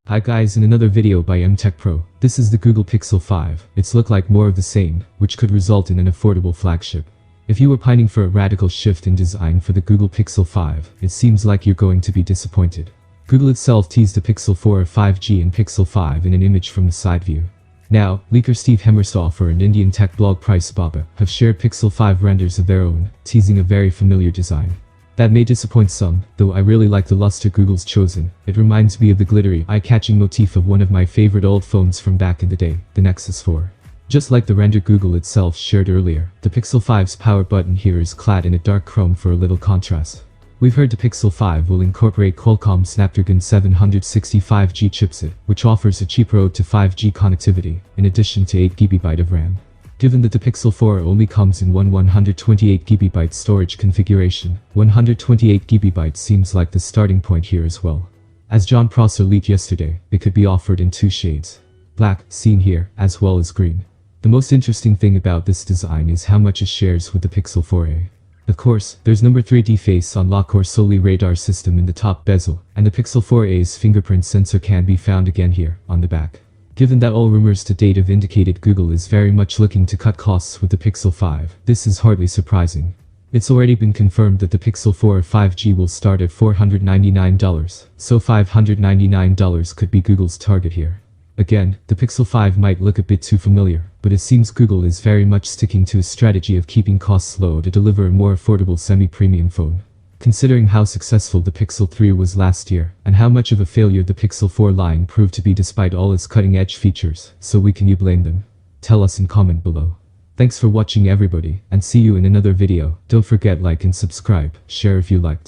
Hi guys, in another video by MTechPro. This is the Google Pixel 5. It's look like more of the same, which could result in an affordable flagship. If you were pining for a radical shift in design for the Google Pixel 5, it seems like you're going to be disappointed. Google itself teased the Pixel 4 5G and Pixel 5 in an image from the side view. Now, leaker Steve Hemmerstoffer and Indian tech blog Price Baba have shared Pixel 5 renders of their own, teasing a very familiar design. That may disappoint some, though I really like the luster Google's chosen. It reminds me of the glittery, eye-catching motif of one of my favorite old phones from back in the day, the Nexus 4. Just like the render Google itself shared earlier, the Pixel 5's power button here is clad in a dark chrome for a little contrast. We've heard the Pixel 5 will incorporate Qualcomm's Snapdragon 765G chipset, which offers a cheap road to 5G connectivity, in addition to 8GB of RAM. Given that the Pixel 4 only comes in one 128GB storage configuration, 128GB seems like the starting point here as well. As John Prosser leaked yesterday, it could be offered in two shades. Black, seen here, as well as green. The most interesting thing about this design is how much it shares with the Pixel 4a. Of course, there's number 3D face unlock or solely radar system in the top bezel, and the Pixel 4a's fingerprint sensor can be found again here, on the back. Given that all rumors to date have indicated Google is very much looking to cut costs with the Pixel 5, this is hardly surprising. It's already been confirmed that the Pixel 4 5G will start at $499, so $599 could be Google's target here. Again, the Pixel 5 might look a bit too familiar, but it seems Google is very much sticking to a strategy of keeping costs low to deliver a more affordable semi-premium phone. Considering how successful the Pixel 3 was last year, and how much of a failure the Pixel 4 line proved to be despite all its cutting-edge features, so can you blame them? Tell us in comment below. Thanks for watching everybody, and see you in another video. Don't forget like and subscribe, share if you liked.